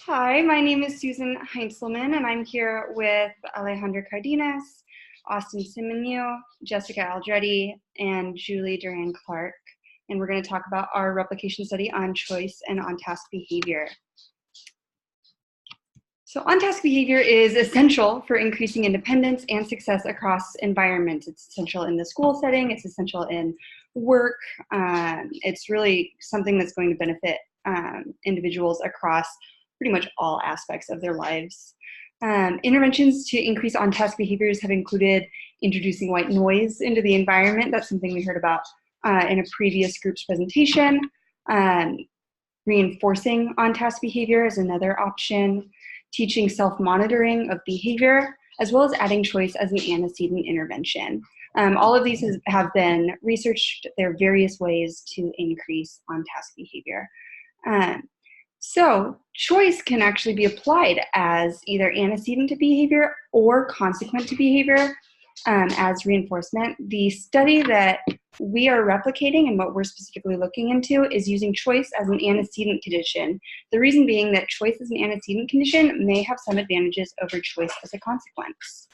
Hi, my name is Susan Heinzelman, and I'm here with Alejandra Cardenas, Austin Simonio, Jessica Aldretti, and Julie Duran-Clark. And we're going to talk about our replication study on choice and on-task behavior. So on-task behavior is essential for increasing independence and success across environments. It's essential in the school setting, it's essential in work. It's really something that's going to benefit individuals across pretty much all aspects of their lives. Interventions to increase on-task behaviors have included introducing white noise into the environment. That's something we heard about in a previous group's presentation. Reinforcing on-task behavior is another option. Teaching self-monitoring of behavior, as well as adding choice as an antecedent intervention. All of these have been researched. There are various ways to increase on-task behavior. So choice can actually be applied as either antecedent to behavior or consequent to behavior as reinforcement. The study that we are replicating and what we're specifically looking into is using choice as an antecedent condition. The reason being that choice as an antecedent condition may have some advantages over choice as a consequence.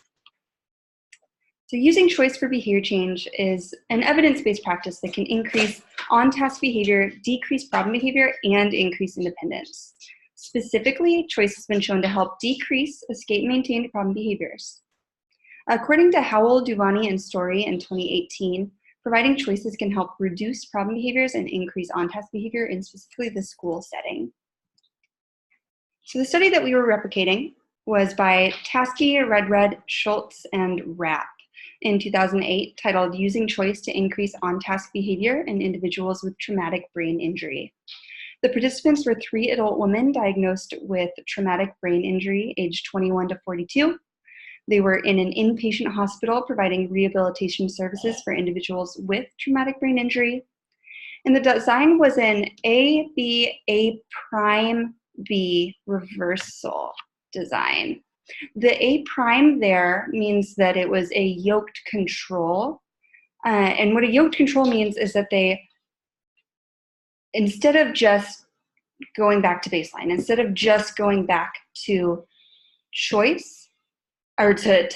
So using choice for behavior change is an evidence-based practice that can increase on-task behavior, decrease problem behavior, and increase independence. Specifically, choice has been shown to help decrease escape-maintained problem behaviors. According to Howell, Duvani, and Story in 2018, providing choices can help reduce problem behaviors and increase on-task behavior in specifically the school setting. So the study that we were replicating was by Taskey, Redred, Schultz, and Rapp in 2008, titled Using Choice to Increase On-Task Behavior in Individuals with Traumatic Brain Injury. The participants were 3 adult women diagnosed with traumatic brain injury aged 21 to 42. They were in an inpatient hospital providing rehabilitation services for individuals with traumatic brain injury. And the design was an A prime B reversal design. The A prime there means that it was a yoked control. And what a yoked control means is that they, instead of just going back to baseline, instead of just going back to choice, or to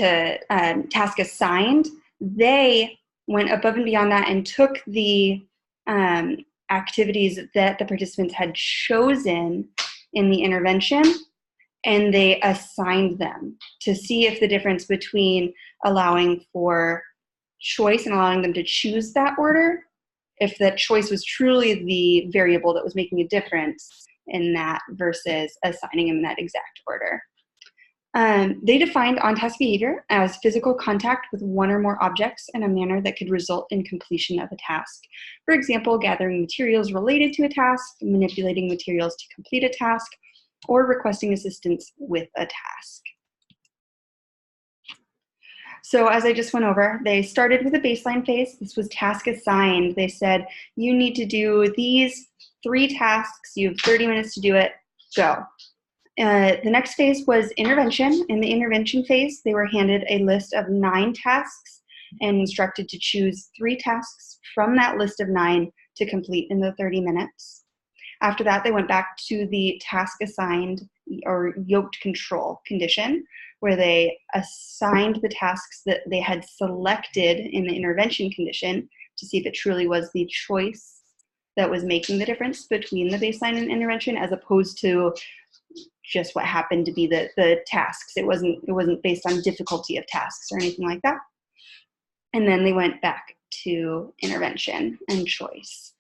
task assigned, they went above and beyond that and took the activities that the participants had chosen in the intervention, and they assigned them to see if the difference between allowing for choice and allowing them to choose that order, if that choice was truly the variable that was making a difference in that versus assigning them that exact order. They defined on-task behavior as physical contact with one or more objects in a manner that could result in completion of a task. For example, gathering materials related to a task, manipulating materials to complete a task, or requesting assistance with a task. So as I just went over, they started with a baseline phase. This was task assigned. They said, you need to do these 3 tasks. You have 30 minutes to do it. Go. The next phase was intervention. In the intervention phase, they were handed a list of 9 tasks and instructed to choose 3 tasks from that list of 9 to complete in the 30 minutes. After that, they went back to the task assigned or yoked control condition, where they assigned the tasks that they had selected in the intervention condition to see if it truly was the choice that was making the difference between the baseline and intervention, as opposed to just what happened to be the tasks. It wasn't based on difficulty of tasks or anything like that. And then they went back to intervention and choice.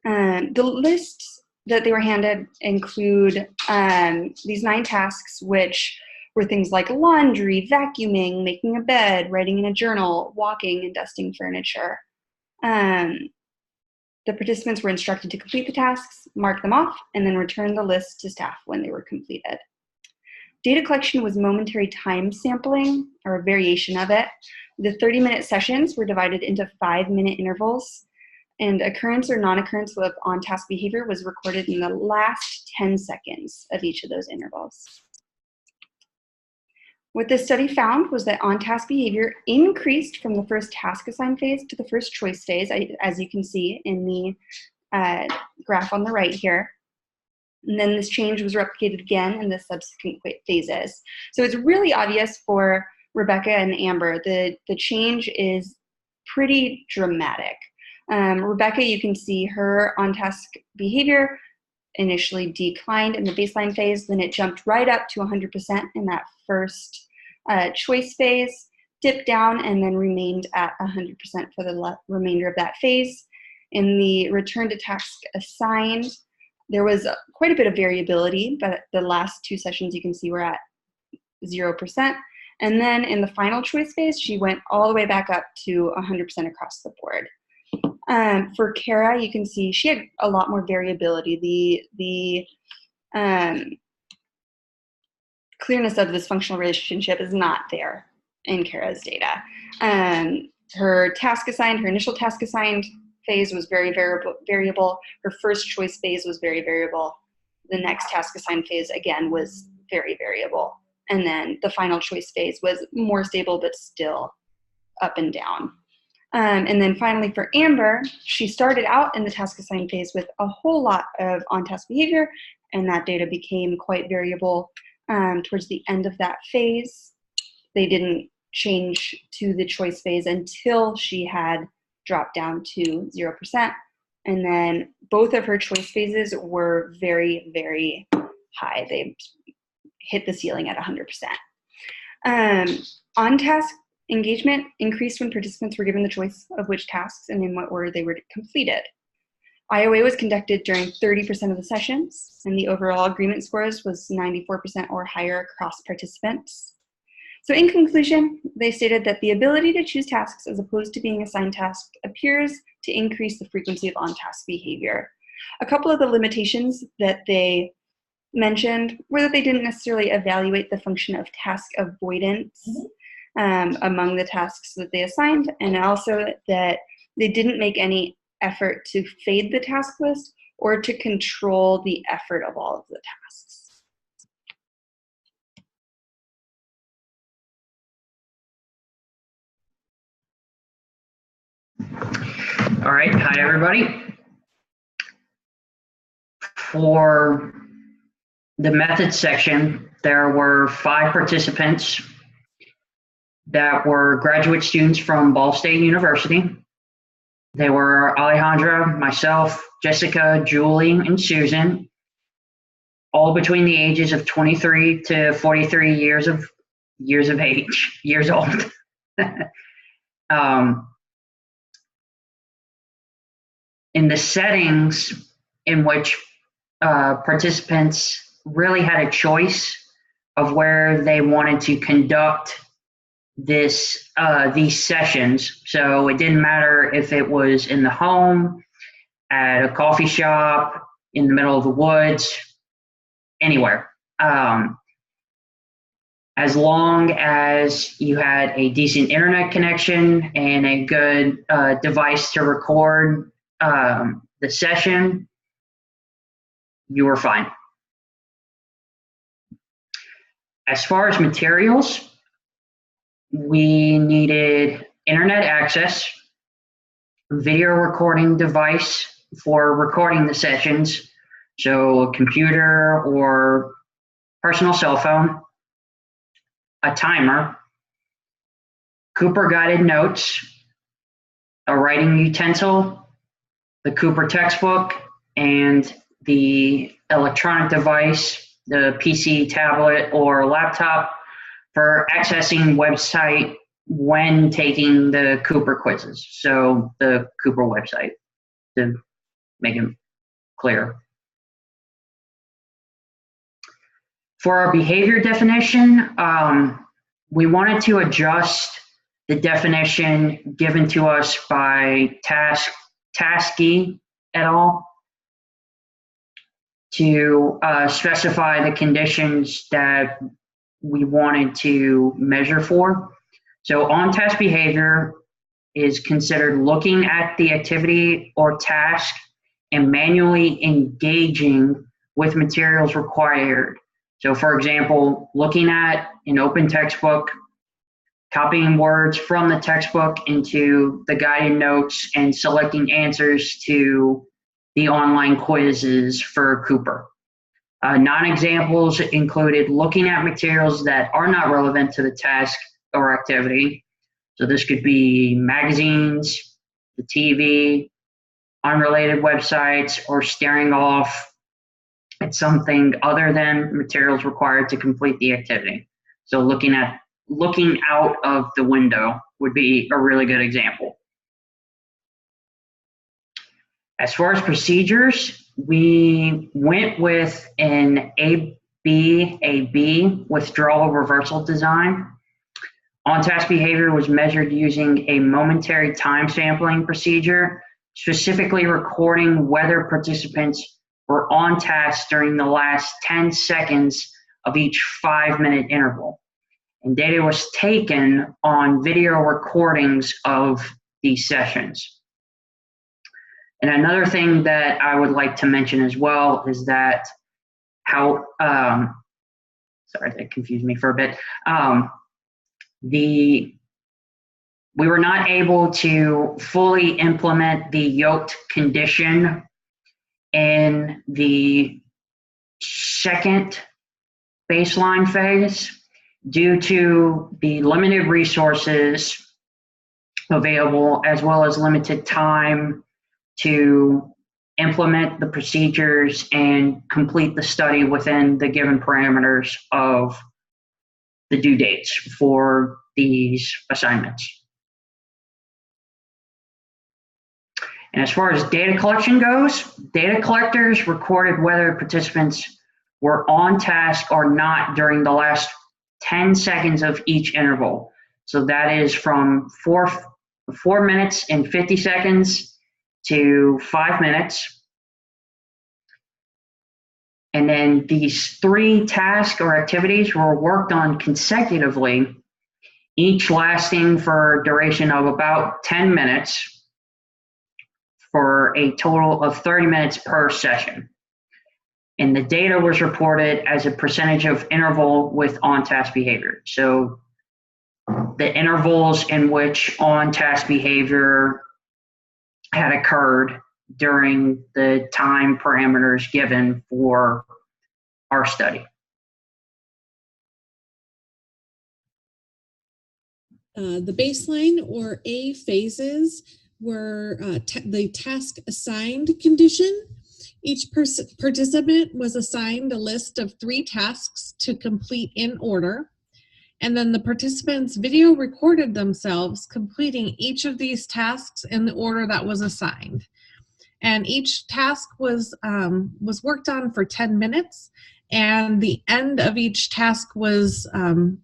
The lists that they were handed include these 9 tasks, which were things like laundry, vacuuming, making a bed, writing in a journal, walking, and dusting furniture. The participants were instructed to complete the tasks, mark them off, and then return the list to staff when they were completed. Data collection was momentary time sampling, or a variation of it. The 30-minute sessions were divided into 5-minute intervals, and occurrence or non-occurrence of on-task behavior was recorded in the last 10 seconds of each of those intervals. What this study found was that on-task behavior increased from the first task assigned phase to the first choice phase, as you can see in the graph on the right here. And then this change was replicated again in the subsequent phases. So it's really obvious for Rebecca and Amber. The change is pretty dramatic. Rebecca, you can see her on-task behavior initially declined in the baseline phase, then it jumped right up to 100% in that first choice phase, dipped down, and then remained at 100% for the remainder of that phase. In the return to task assigned, there was quite a bit of variability, but the last two sessions you can see were at 0%. And then in the final choice phase, she went all the way back up to 100% across the board. For Kara, you can see she had a lot more variability. The clearness of this functional relationship is not there in Kara's data. Her initial task assigned phase was very variable. Her first choice phase was very variable. The next task assigned phase, again, was very variable. And then the final choice phase was more stable, but still up and down. And then finally for Amber, she started out in the task assigned phase with a whole lot of on-task behavior, and that data became quite variable towards the end of that phase. They didn't change to the choice phase until she had dropped down to 0%. And then both of her choice phases were very, very high. They hit the ceiling at 100%. On-task engagement increased when participants were given the choice of which tasks and in what order they were completed. IOA was conducted during 30% of the sessions, and the overall agreement scores was 94% or higher across participants. So in conclusion, they stated that the ability to choose tasks as opposed to being assigned tasks appears to increase the frequency of on-task behavior. A couple of the limitations that they mentioned were that they didn't necessarily evaluate the function of task avoidance among the tasks that they assigned, and also that they didn't make any effort to fade the task list or to control the effort of all of the tasks. All right, hi everybody. For the methods section, there were 5 participants that were graduate students from Ball State University. They were Alejandra, myself, Jessica, Julie, and Susan, all between the ages of 23 to 43 years old. In the settings in which participants really had a choice of where they wanted to conduct these sessions. So it didn't matter if it was in the home, at a coffee shop, in the middle of the woods, anywhere. As long as you had a decent internet connection and a good device to record the session, you were fine. As far as materials, we needed internet access, video recording device for recording the sessions, so a computer or personal cell phone, a timer, Cooper guided notes, a writing utensil, the Cooper textbook, and the electronic device, the PC, tablet, or laptop for accessing website when taking the Cooper quizzes. So the Cooper website, to make it clear. For our behavior definition, we wanted to adjust the definition given to us by Taskey et al. To specify the conditions that we wanted to measure for. So on-task behavior is considered looking at the activity or task and manually engaging with materials required. So for example, looking at an open textbook, copying words from the textbook into the guided notes, and selecting answers to the online quizzes for Cooper. Non-examples included looking at materials that are not relevant to the task or activity. So this could be magazines, the TV, unrelated websites, or staring off at something other than materials required to complete the activity. So looking out of the window would be a really good example. As far as procedures, we went with an A-B withdrawal reversal design. On-task behavior was measured using a momentary time sampling procedure, specifically recording whether participants were on task during the last 10 seconds of each 5-minute interval. And data was taken on video recordings of these sessions. And another thing that I would like to mention as well is that sorry, that confused me for a bit. We were not able to fully implement the yoked condition in the second baseline phase due to the limited resources available as well as limited time to implement the procedures and complete the study within the given parameters of the due dates for these assignments. And as far as data collection goes, data collectors recorded whether participants were on task or not during the last 10 seconds of each interval. So that is from 4 minutes and 50 seconds to 5 minutes. And then these 3 tasks or activities were worked on consecutively, each lasting for a duration of about 10 minutes for a total of 30 minutes per session. And the data was reported as a percentage of interval with on-task behavior. So the intervals in which on-task behavior had occurred during the time parameters given for our study. The baseline or A phases were the task assigned condition. Each participant was assigned a list of 3 tasks to complete in order. And then the participants video recorded themselves completing each of these tasks in the order that was assigned. And each task was worked on for 10 minutes, and the end of each task was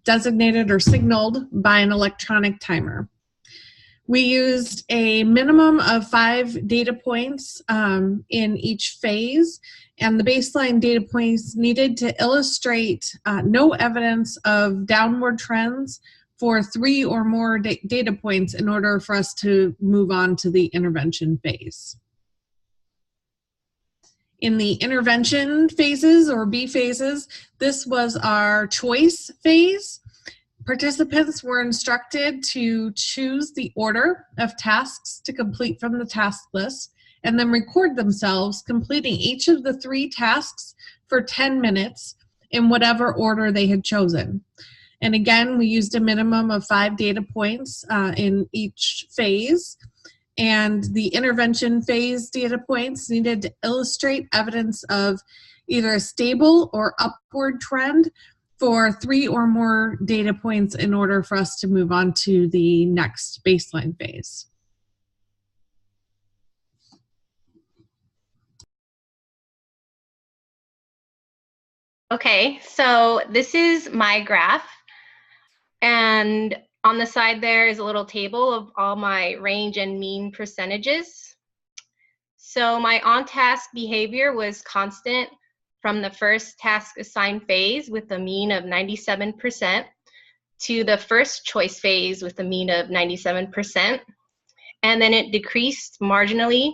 designated or signaled by an electronic timer. We used a minimum of 5 data points in each phase, and the baseline data points needed to illustrate no evidence of downward trends for 3 or more data points in order for us to move on to the intervention phase. In the intervention phases or B phases, this was our choice phase. Participants were instructed to choose the order of tasks to complete from the task list and then record themselves completing each of the 3 tasks for 10 minutes in whatever order they had chosen. And again, we used a minimum of 5 data points in each phase. And the intervention phase data points needed to illustrate evidence of either a stable or upward trend for 3 or more data points in order for us to move on to the next baseline phase. Okay, so this is my graph, and on the side there is a little table of all my range and mean percentages. So my on-task behavior was constant from the first task assigned phase with a mean of 97% to the first choice phase with a mean of 97%. And then it decreased marginally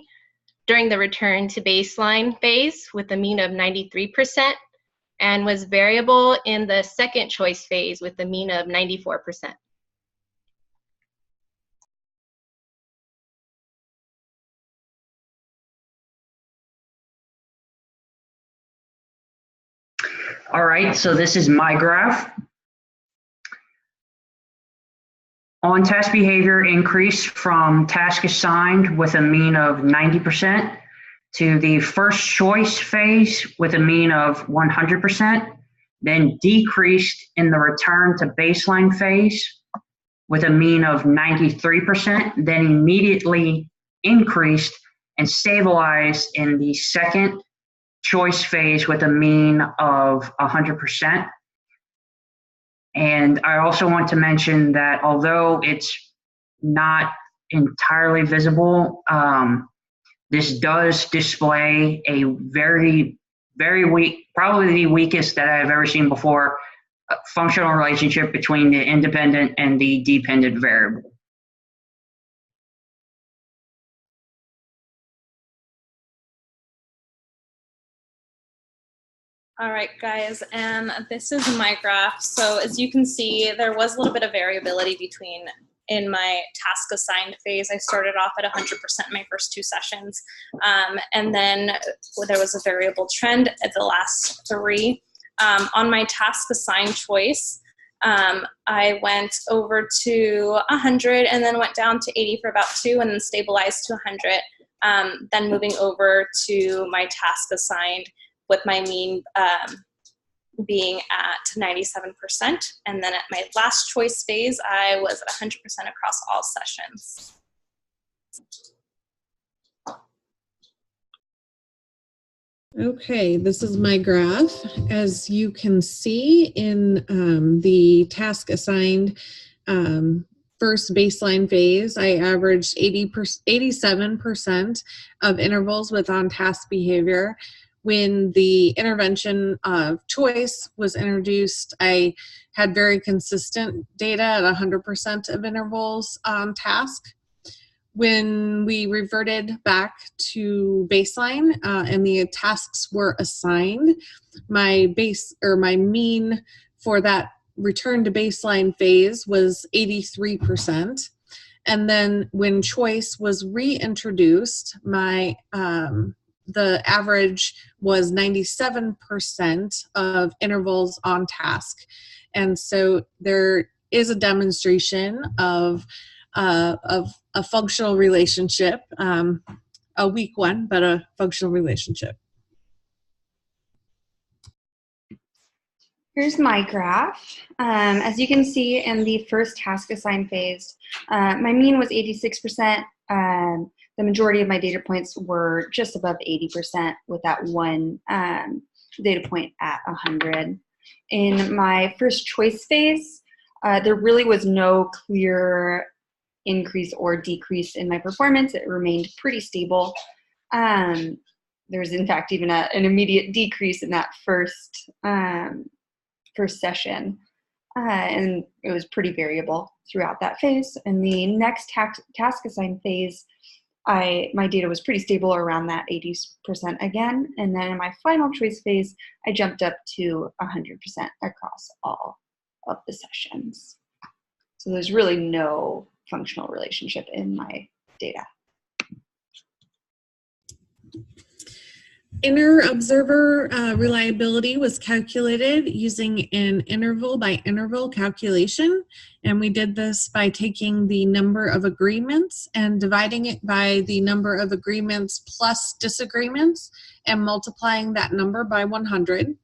during the return to baseline phase with a mean of 93%, and was variable in the second choice phase with a mean of 94%. All right, so this is my graph. On-task behavior increased from task assigned with a mean of 90% to the first choice phase with a mean of 100%, then decreased in the return to baseline phase with a mean of 93%, then immediately increased and stabilized in the second choice phase with a mean of 100%. And I also want to mention that although it's not entirely visible, this does display a very, very weak, probably the weakest that I've ever seen before, functional relationship between the independent and the dependent variable. All right, guys, and this is my graph. So as you can see, there was a little bit of variability in my task assigned phase. I started off at 100% my first 2 sessions, and then there was a variable trend at the last 3. On my task assigned choice, I went over to 100 and then went down to 80 for about 2 and then stabilized to 100, then moving over to my task assigned with my mean being at 97%. And then at my last choice phase, I was at 100% across all sessions. Okay, this is my graph. As you can see in the task assigned first baseline phase, I averaged 87% of intervals with on-task behavior. When the intervention of choice was introduced, I had very consistent data at 100% of intervals on task. When we reverted back to baseline and the tasks were assigned, my mean for that return to baseline phase was 83%. And then when choice was reintroduced, the average was 97% of intervals on task. And so there is a demonstration of a functional relationship, a weak one, but a functional relationship. Here's my graph. As you can see in the first task assigned phase, my mean was 86%. The majority of my data points were just above 80% with that one data point at 100. In my first choice phase, there really was no clear increase or decrease in my performance. It remained pretty stable. There was, in fact, even an immediate decrease in that first session. And it was pretty variable throughout that phase. In the next task assigned phase, my data was pretty stable around that 80% again. And then in my final choice phase, I jumped up to 100% across all of the sessions. So there's really no functional relationship in my data. Inner observer reliability was calculated using an interval by interval calculation, and we did this by taking the number of agreements and dividing it by the number of agreements plus disagreements and multiplying that number by 100.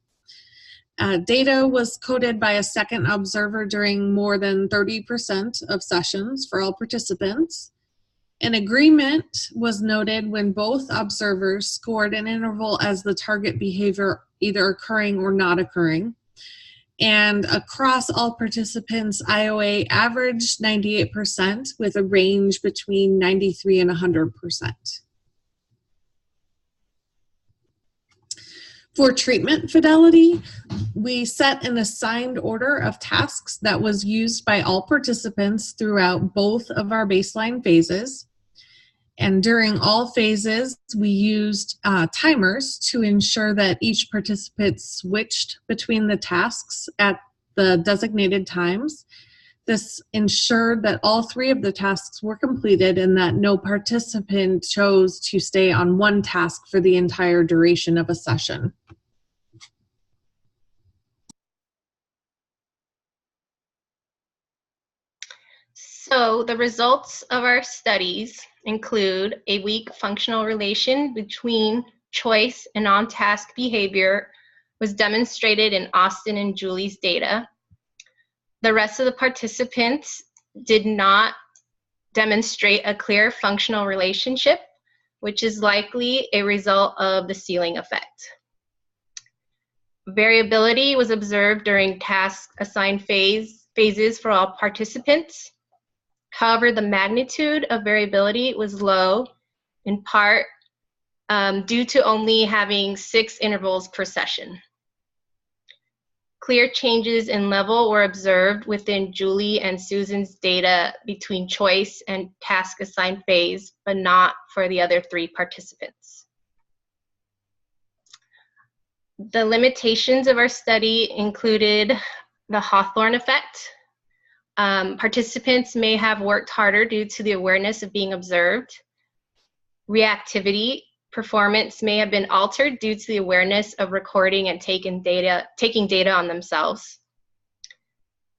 Data was coded by a second observer during more than 30% of sessions for all participants. An agreement was noted when both observers scored an interval as the target behavior either occurring or not occurring. And across all participants, IOA averaged 98% with a range between 93 and 100%. For treatment fidelity, we set an assigned order of tasks that was used by all participants throughout both of our baseline phases. And during all phases, we used timers to ensure that each participant switched between the tasks at the designated times. This ensured that all 3 of the tasks were completed and that no participant chose to stay on one task for the entire duration of a session. So the results of our studies include a weak functional relation between choice and on-task behavior was demonstrated in Austin and Julie's data. The rest of the participants did not demonstrate a clear functional relationship, which is likely a result of the ceiling effect. Variability was observed during task assigned phases for all participants. However, the magnitude of variability was low, in part due to only having 6 intervals per session. Clear changes in level were observed within Julie and Susan's data between choice and task assigned phase, but not for the other 3 participants. The limitations of our study included the Hawthorne effect. Participants may have worked harder due to the awareness of being observed. Reactivity, performance may have been altered due to the awareness of recording and taking data on themselves.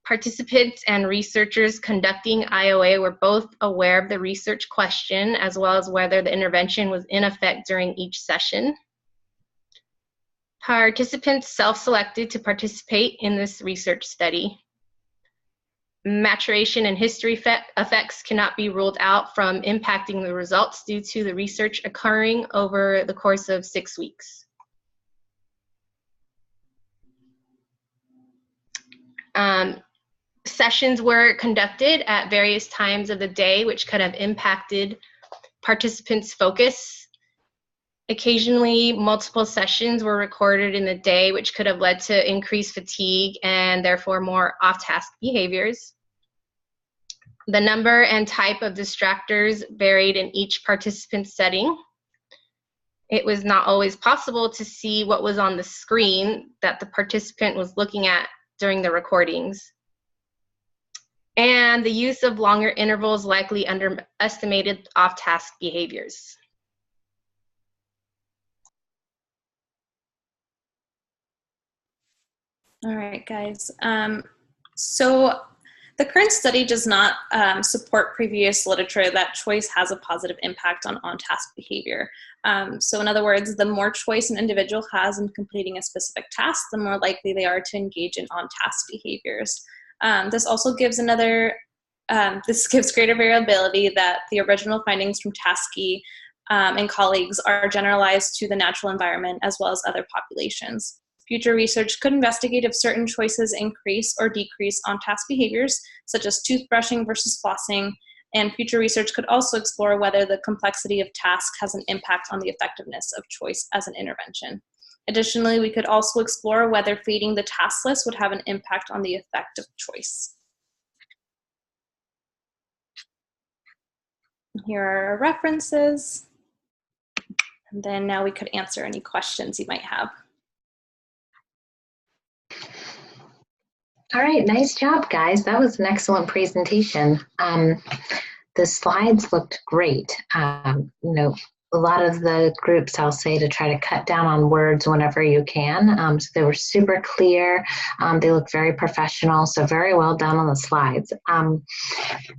Participants and researchers conducting IOA were both aware of the research question as well as whether the intervention was in effect during each session. Participants self-selected to participate in this research study. Maturation and history effects cannot be ruled out from impacting the results due to the research occurring over the course of 6 weeks. Sessions were conducted at various times of the day, which could have impacted participants' focus. Occasionally, multiple sessions were recorded in the day, which could have led to increased fatigue and therefore more off-task behaviors. The number and type of distractors varied in each participant's setting. It was not always possible to see what was on the screen that the participant was looking at during the recordings. And the use of longer intervals likely underestimated off-task behaviors. All right, guys. So the current study does not support previous literature that choice has a positive impact on on-task behavior. So in other words, the more choice an individual has in completing a specific task, the more likely they are to engage in on-task behaviors. This also gives gives greater variability that the original findings from Taskey and colleagues are generalized to the natural environment as well as other populations. Future research could investigate if certain choices increase or decrease on-task behaviors, such as toothbrushing versus flossing, and future research could also explore whether the complexity of task has an impact on the effectiveness of choice as an intervention. Additionally, we could also explore whether feeding the task list would have an impact on the effect of choice. Here are our references. And then now we could answer any questions you might have. All right, nice job, guys. That was an excellent presentation. The slides looked great. A lot of the groups I'll say to try to cut down on words whenever you can. So they were super clear. They look very professional, so very well done on the slides.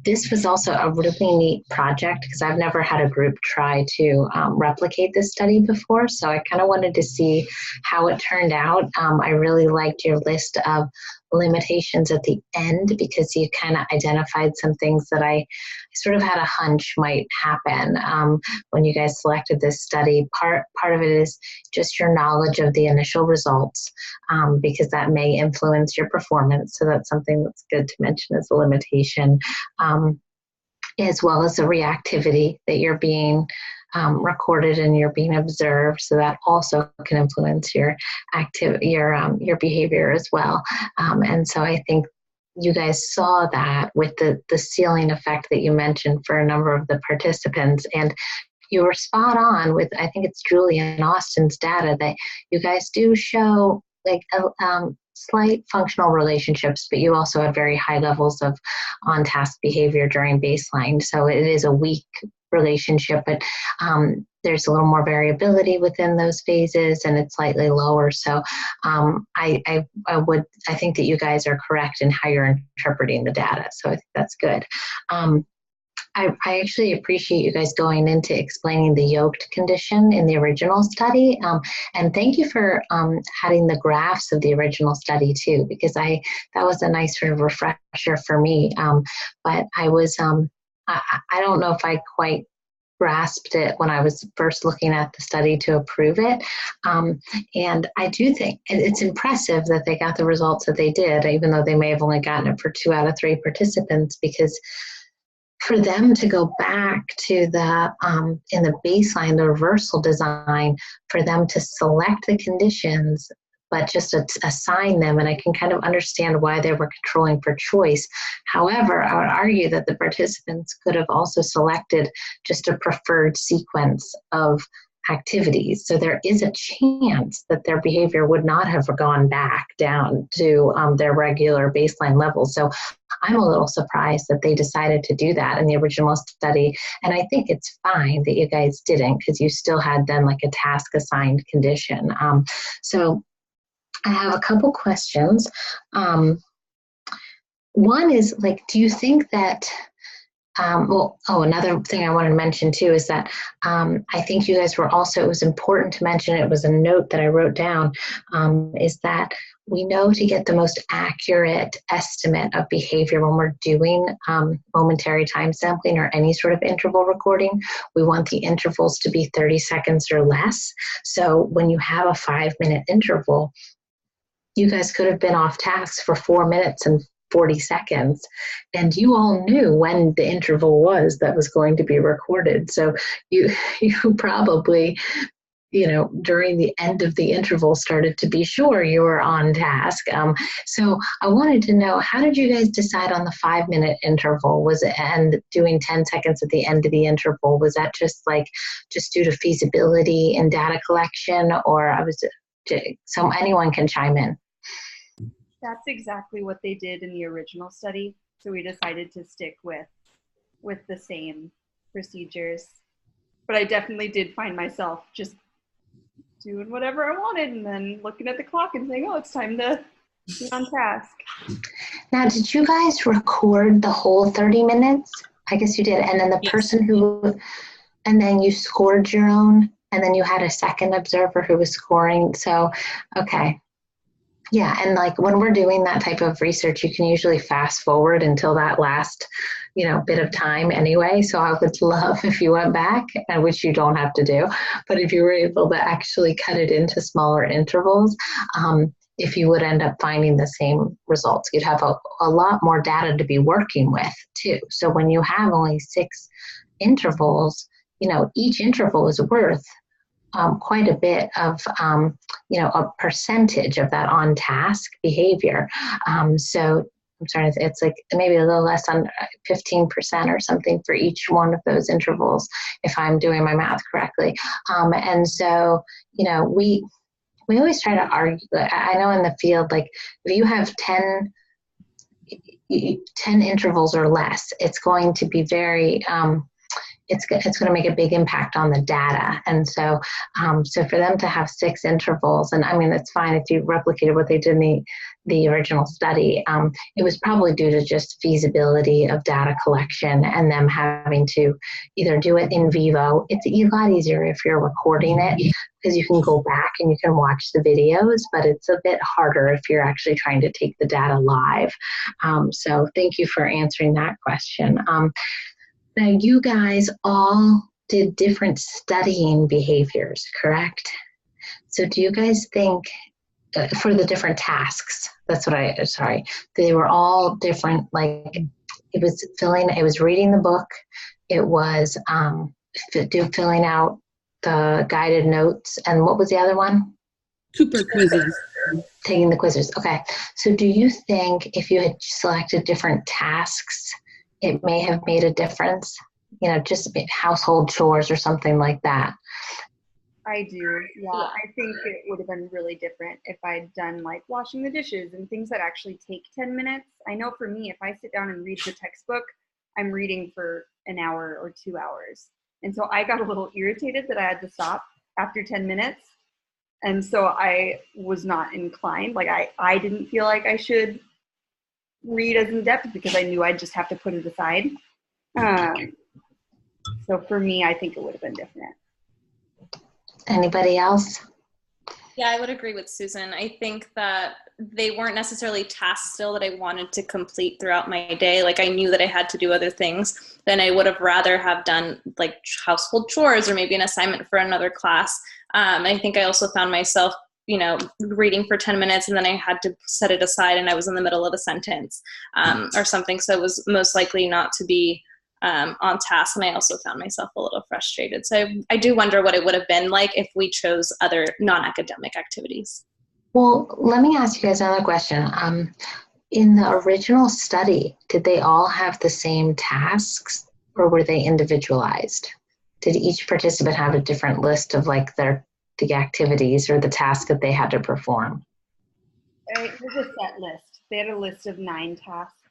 This was also a really neat project because I've never had a group try to replicate this study before, so I kind of wanted to see how it turned out. I really liked your list of limitations at the end because you kind of identified some things that I sort of had a hunch might happen when you guys selected this study. Part of it is just your knowledge of the initial results because that may influence your performance. So that's something that's good to mention as a limitation, as well as the reactivity that you're being recorded and you're being observed, so that also can influence your behavior as well. And so I think you guys saw that with the ceiling effect that you mentioned for a number of the participants, and you were spot on with, I think it's Julie and Austin's data, that you guys do show like slight functional relationships, but you also have very high levels of on-task behavior during baseline. So it is a weak relationship, but there's a little more variability within those phases, and it's slightly lower. So I think that you guys are correct in how you're interpreting the data. So I think that's good. I actually appreciate you guys going into explaining the yoked condition in the original study. And thank you for adding the graphs of the original study too, because that was a nice sort of refresher for me. But I was, I don't know if I quite grasped it when I was first looking at the study to approve it. And I do think it's impressive that they got the results that they did, even though they may have only gotten it for 2 out of 3 participants, because for them to go back to the, in the baseline, the reversal design, for them to select the conditions, but just assign them, and I can kind of understand why they were controlling for choice. However, I would argue that the participants could have also selected just a preferred sequence of activities. So there is a chance that their behavior would not have gone back down to their regular baseline levels. So I'm a little surprised that they decided to do that in the original study. And I think it's fine that you guys didn't, because you still had then like a task assigned condition. So I have a couple questions. One is like, do you think that another thing I wanted to mention too is that I think you guys were also, it was important to mention, it was a note that I wrote down, is that we know to get the most accurate estimate of behavior when we're doing momentary time sampling or any sort of interval recording, we want the intervals to be 30 seconds or less. So when you have a 5-minute interval, you guys could have been off task for 4 minutes and 40 seconds, and you all knew when the interval was that was going to be recorded. So you probably, during the end of the interval started to be sure you were on task. So I wanted to know, how did you guys decide on the 5-minute interval? Was it, and doing 10 seconds at the end of the interval, was that just due to feasibility and data collection, or so anyone can chime in? That's exactly what they did in the original study. So we decided to stick with the same procedures. But I definitely did find myself just doing whatever I wanted and then looking at the clock and saying, oh, it's time to be on task. Now, did you guys record the whole 30 minutes? I guess you did. And then the person and then you scored your own, and then you had a second observer who was scoring. So, okay. Yeah, and when we're doing that type of research, you can usually fast forward until that last, bit of time anyway. So I would love if you went back, which you don't have to do, but if you were able to actually cut it into smaller intervals, if you would end up finding the same results, you'd have a lot more data to be working with too. So when you have only 6 intervals, each interval is worth quite a bit of, a percentage of that on-task behavior. So I'm sorry, it's maybe a little less than 15% or something for each one of those intervals, if I'm doing my math correctly. And so, we always try to argue. I know in the field, if you have 10 intervals or less, it's going to be very, it's going to make a big impact on the data. And so, so for them to have 6 intervals, and I mean, it's fine if you replicated what they did in the original study, it was probably due to just feasibility of data collection and them having to either do it in vivo. It's a lot easier if you're recording it, because you can go back and you can watch the videos, but it's a bit harder if you're actually trying to take the data live. So thank you for answering that question. Now, you guys all did different studying behaviors, correct? So do you guys think, for the different tasks, they were all different, it was reading the book, it was filling out the guided notes, and what was the other one? Cooper quizzes. Taking the quizzes, okay. So do you think if you had selected different tasks, it may have made a difference, just household chores or something like that? I do, yeah. I think it would have been really different if I'd done washing the dishes and things that actually take 10 minutes. I know for me, if I sit down and read the textbook, I'm reading for an hour or 2 hours. And so I got a little irritated that I had to stop after 10 minutes. And so I was not inclined. Like I didn't feel like I should read as in depth because I knew I'd just have to put it aside. So for me, I think it would have been different. Anybody else? Yeah, I would agree with Susan. I think that they weren't necessarily tasks still that I wanted to complete throughout my day. Like I knew that I had to do other things. Then I would have rather have done like household chores or maybe an assignment for another class. I think I also found myself, reading for 10 minutes and then I had to set it aside and I was in the middle of a sentence or something. So it was most likely not to be on task, and I also found myself a little frustrated. So I do wonder what it would have been like if we chose other non-academic activities. Well, let me ask you guys another question. In the original study, did they all have the same tasks or were they individualized? Did each participant have a different list of like the activities or the tasks that they had to perform? It was a set list. They had a list of 9 tasks.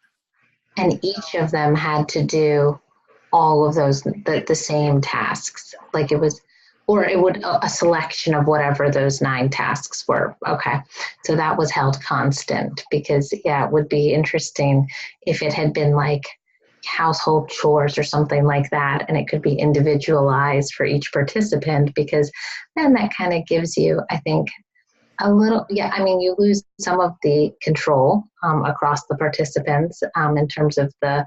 And each of them had to do all of those, the same tasks. Like it was, or it would, a selection of whatever those 9 tasks were. Okay. So that was held constant because it would be interesting if it had been like household chores or something like that, and it could be individualized for each participant, because then that kind of gives you, I think, a little, you lose some of the control across the participants in terms of the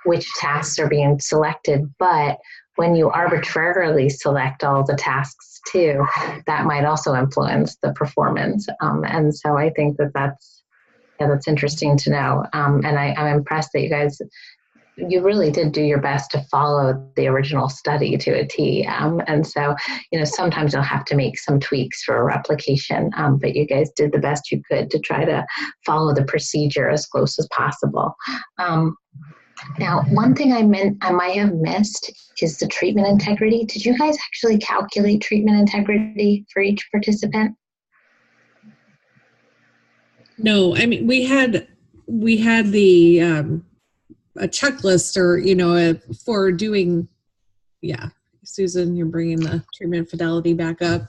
which tasks are being selected. But when you arbitrarily select all the tasks too, that might also influence the performance. And so I think that's interesting to know. And I'm impressed that you really did do your best to follow the original study to a T. And so, sometimes you'll have to make some tweaks for a replication, but you guys did the best you could to try to follow the procedure as close as possible. Now, one thing I might have missed is the treatment integrity. Did you guys actually calculate treatment integrity for each participant? No, I mean, we had the a checklist or for doing, Susan, you're bringing the treatment fidelity back up.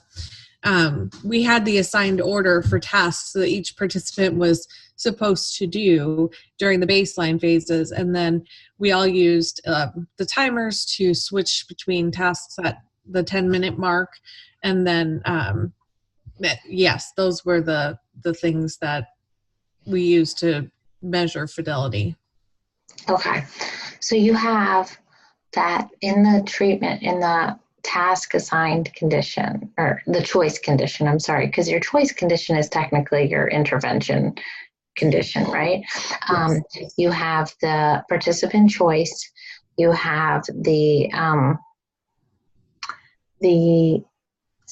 We had the assigned order for tasks that each participant was supposed to do during the baseline phases, and then we all used the timers to switch between tasks at the 10-minute mark, and then yes, those were the things that we used to measure fidelity. Okay, so you have that in the task assigned condition, or the choice condition, I'm sorry, because your choice condition is technically your intervention condition, right? Yes. You have the participant choice, you have the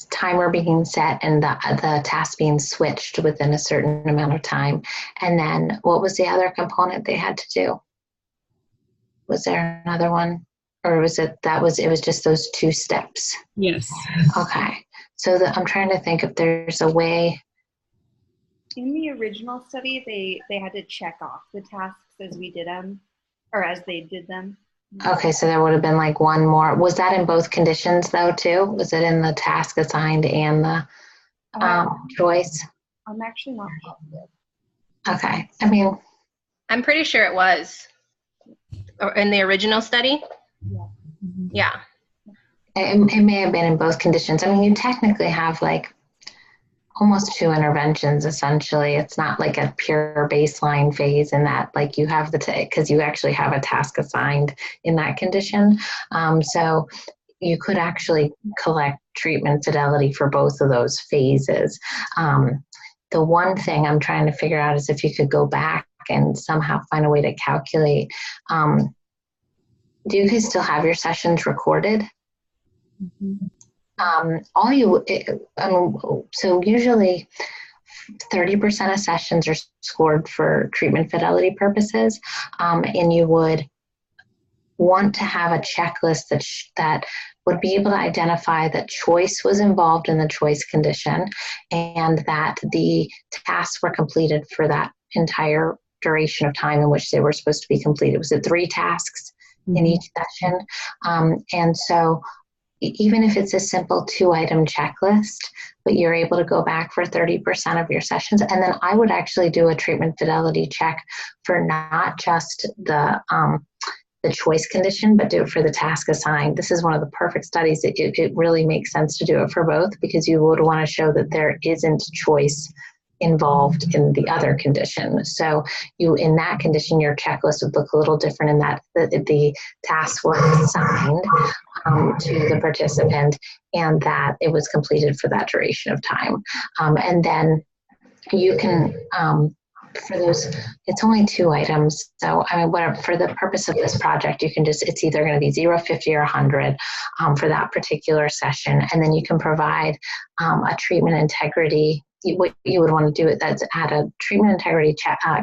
timer being set and the task being switched within a certain amount of time. And then what was the other component they had to do? Was there another one? Or was it was just those 2 steps? Yes. Okay. So I'm trying to think if there's a way. In the original study, they had to check off the tasks as we did them, or as they did them. Okay, so there would have been like one more. Was that in both conditions though too? Was it in the task assigned and the choice? I'm actually not positive. Okay. I'm pretty sure it was in the original study. Yeah. It may have been in both conditions. You technically have like almost 2 interventions essentially. It's not like a pure baseline phase in that like you have because you actually have a task assigned in that condition. So you could actually collect treatment fidelity for both of those phases. The one thing I'm trying to figure out is if you could go back and somehow find a way to calculate. Do you guys still have your sessions recorded? Mm-hmm. So usually 30% of sessions are scored for treatment fidelity purposes, and you would want to have a checklist that would be able to identify that choice was involved in the choice condition and that the tasks were completed for that entire duration of time in which they were supposed to be completed. Was it 3 tasks in each session. And so even if it's a simple 2-item checklist, but you're able to go back for 30% of your sessions. And then I would actually do a treatment fidelity check for not just the choice condition, but do it for the task assigned. This is one of the perfect studies. It really makes sense to do it for both, because you would want to show that there isn't choice involved in the other condition. So in that condition, your checklist would look a little different in that the tasks were assigned to the participant and that it was completed for that duration of time. And then you can, for those, it's only 2 items. So I mean, whatever, for the purpose of this project, you can just, it's either going to be 0, 50, or 100 for that particular session. And then you can provide a treatment integrity. What you would want to do it that's add a treatment integrity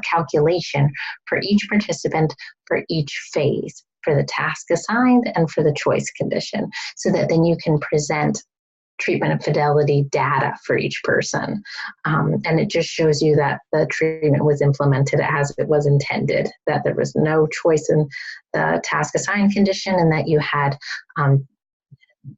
calculation for each participant for each phase, for the task assigned and for the choice condition, so that then you can present treatment and fidelity data for each person. And it just shows you that the treatment was implemented as it was intended, that there was no choice in the task assigned condition, and that you had, and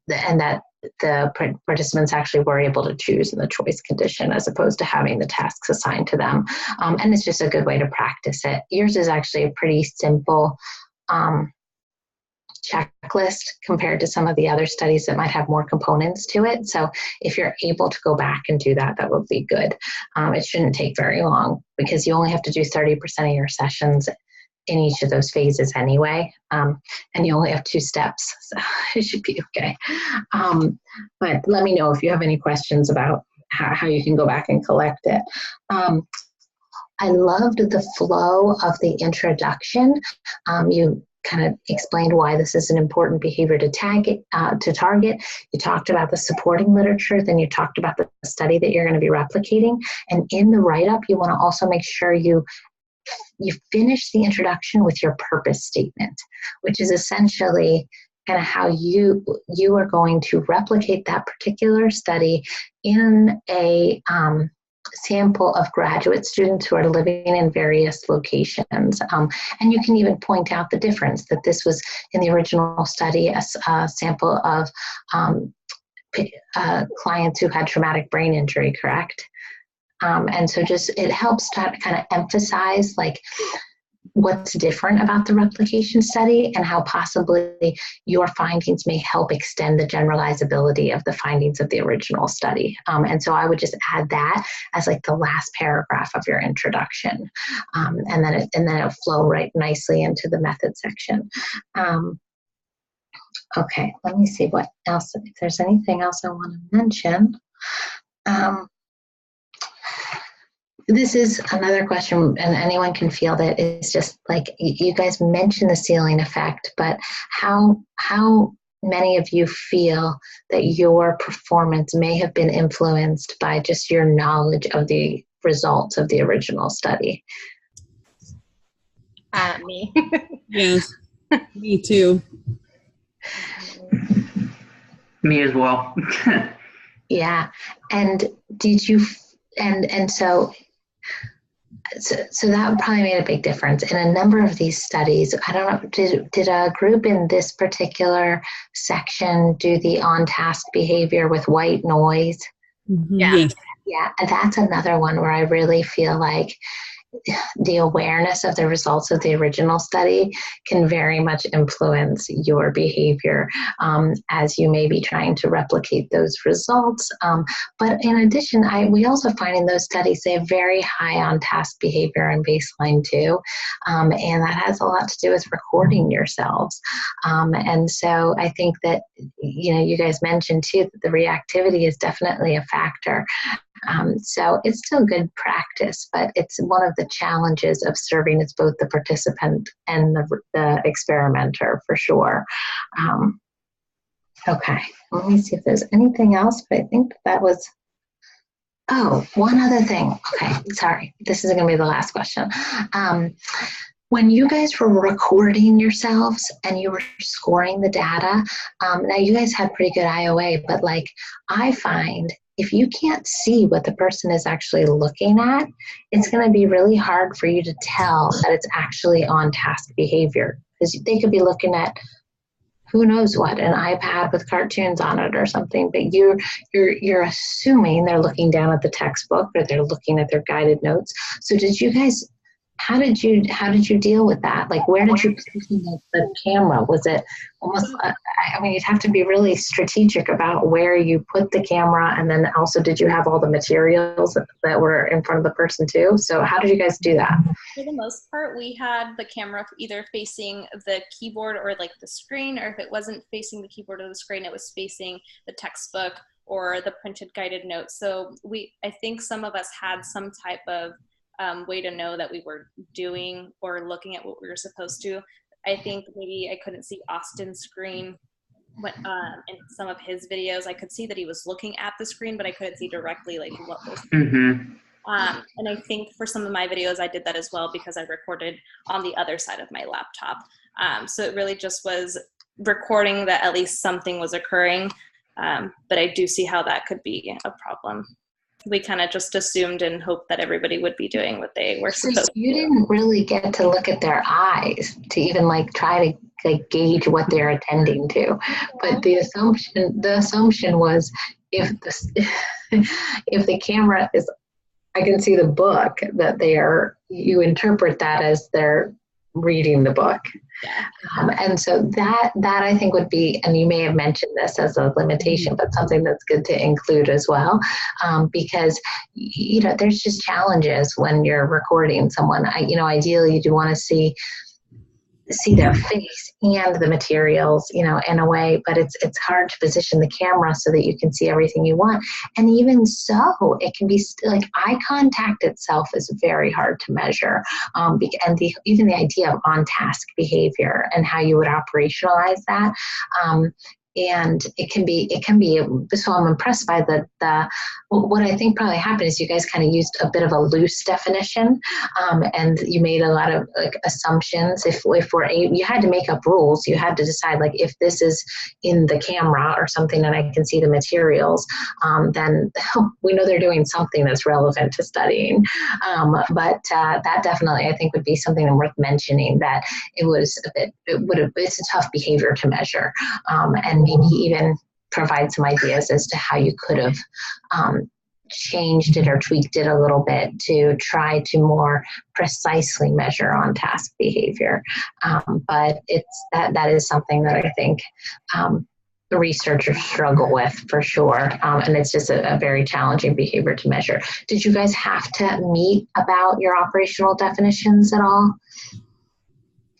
that the participants actually were able to choose in the choice condition as opposed to having the tasks assigned to them. And it's just a good way to practice it. Yours is actually a pretty simple checklist compared to some of the other studies that might have more components to it. So if you're able to go back and do that, that would be good. It shouldn't take very long, because you only have to do 30% of your sessions in each of those phases anyway. And you only have 2 steps, so it should be okay. But let me know if you have any questions about how you can go back and collect it. I loved the flow of the introduction. You kind of explained why this is an important behavior to target. You talked about the supporting literature, then you talked about the study that you're going to be replicating. And in the write-up, you want to also make sure you finish the introduction with your purpose statement, which is essentially kind of how you are going to replicate that particular study in a sample of graduate students who are living in various locations. And you can even point out the difference, that this was in the original study a sample of clients who had traumatic brain injury, correct? And so just, it helps to kind of emphasize like what's different about the replication study and how possibly your findings may help extend the generalizability of the findings of the original study. And so I would just add that as like the last paragraph of your introduction. And then it'll flow right nicely into the method section. Okay, let me see what else, if there's anything else I want to mention. This is another question, and anyone can field it. It's just like you guys mentioned the ceiling effect, but how many of you feel that your performance may have been influenced by just your knowledge of the results of the original study? Me. Yes, me too. Me as well. Yeah, and did you? And so that probably made a big difference in a number of these studies. I don't know, did a group in this particular section do the on-task behavior with white noise? Mm-hmm. Yeah. Yes. Yeah, that's another one where I really feel like the awareness of the results of the original study can very much influence your behavior as you may be trying to replicate those results. But in addition, we also find in those studies they have very high on-task behavior and baseline too, and that has a lot to do with recording yourselves. And so I think that, you guys mentioned too that the reactivity is definitely a factor. So it's still good practice, but it's one of the challenges of serving as both the participant and the experimenter for sure. Okay, let me see if there's anything else, but I think that was, one other thing. Okay, sorry, this is going to be the last question. When you guys were recording yourselves and you were scoring the data, now you guys had pretty good IOA, but like I find if you can't see what the person is actually looking at, it's going to be really hard for you to tell that it's actually on-task behavior. because they could be looking at who knows what, an iPad with cartoons on it or something, but you're assuming they're looking down at the textbook or they're looking at their guided notes. So did you guys, how did you deal with that? Like, where did you position the camera? Was it almost, I mean, you'd have to be really strategic about where you put the camera, and then also did you have all the materials that were in front of the person too? So how did you guys do that? For the most part, we had the camera either facing the keyboard or like the screen, or if it wasn't facing the keyboard or the screen, it was facing the textbook or the printed guided notes. So I think some of us had some type of way to know that we were doing or looking at what we were supposed to. I think maybe I couldn't see Austin's screen in some of his videos. I could see that he was looking at the screen, but I couldn't see directly like what was. And I think for some of my videos, I did that as well because I recorded on the other side of my laptop. So it really just was recording that at least something was occurring. But I do see how that could be a problem. We kind of just assumed and hoped that everybody would be doing what they were supposed to do. You didn't really get to look at their eyes to even like try to like gauge what they're attending to. But the assumption was if the camera is, I can see the book that you interpret that as they're reading the book. And so that I think would be, and you may have mentioned this as a limitation, but something that's good to include as well, because there's just challenges when you're recording someone. Ideally you do want to see their face and the materials, in a way, but it's hard to position the camera so that you can see everything you want. And even so, it can be like eye contact itself is very hard to measure. And even the idea of on-task behavior and how you would operationalize that. And it can be, so I'm impressed by what I think probably happened is you guys kind of used a bit of a loose definition, and you made a lot of like assumptions. If you had to make up rules, you had to decide like if this is in the camera or something and I can see the materials, then we know they're doing something that's relevant to studying. But that definitely I think would be something worth mentioning, that it's a tough behavior to measure, and maybe even provide some ideas as to how you could have changed it or tweaked it a little bit to try to more precisely measure on task behavior. But that is something that I think the researchers struggle with for sure. And it's just a very challenging behavior to measure. Did you guys have to meet about your operational definitions at all?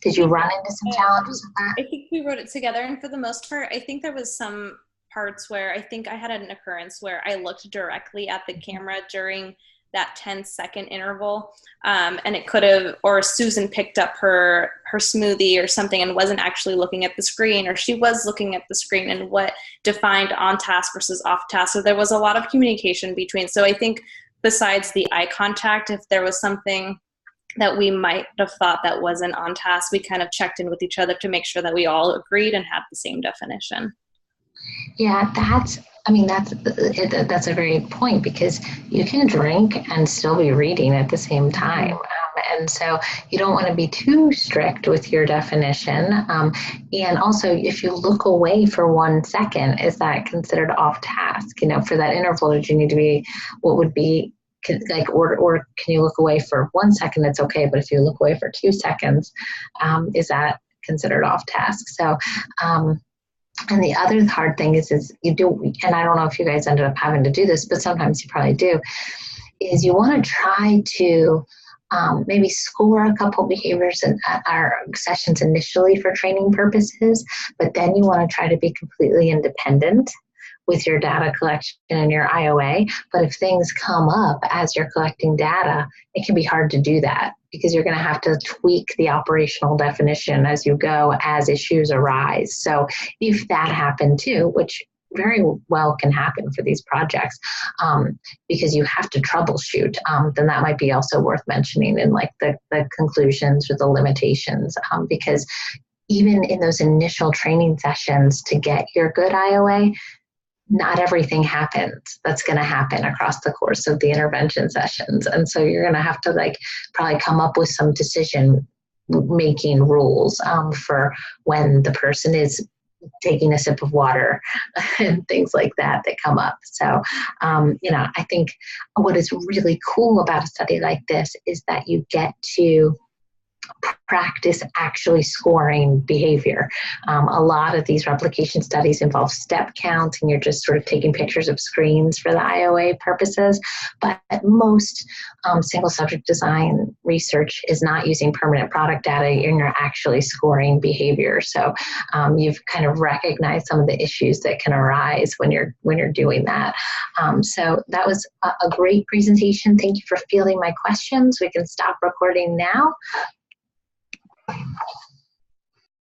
Did you run into some challenges with that? I think we wrote it together, and for the most part, I think there was some parts where I think I had an occurrence where I looked directly at the camera during that 10-second interval, and it could have, or Susan picked up her smoothie or something and wasn't actually looking at the screen, or she was looking at the screen, and what defined on task versus off task. So there was a lot of communication between. So I think besides the eye contact, if there was something that we might have thought that wasn't on task, we kind of checked in with each other to make sure that we all agreed and had the same definition. Yeah, that's a very good point, because you can drink and still be reading at the same time. And so you don't want to be too strict with your definition. And also, if you look away for 1 second, is that considered off task? For that interval, did you need to be, what would be, like, or can you look away for 1 second? It's okay, but if you look away for 2 seconds, is that considered off task? So, and the other hard thing is you do, and I don't know if you guys ended up having to do this, but sometimes you probably do, is you want to try to maybe score a couple behaviors in our sessions initially for training purposes, but then you want to try to be completely independent with your data collection and your IOA. But if things come up as you're collecting data, it can be hard to do that, because you're going to have to tweak the operational definition as you go, as issues arise. So if that happened too, which very well can happen for these projects, because you have to troubleshoot, then that might be also worth mentioning in like the conclusions or the limitations, because even in those initial training sessions to get your good IOA, not everything happens that's going to happen across the course of the intervention sessions. And so you're going to have to like probably come up with some decision making rules for when the person is taking a sip of water and things like that come up. So, I think what is really cool about a study like this is that you get to practice actually scoring behavior. A lot of these replication studies involve step count, and you're just sort of taking pictures of screens for the IOA purposes. But most single subject design research is not using permanent product data, and you're actually scoring behavior. So you've kind of recognized some of the issues that can arise when you're doing that. So that was a great presentation. Thank you for fielding my questions. We can stop recording now.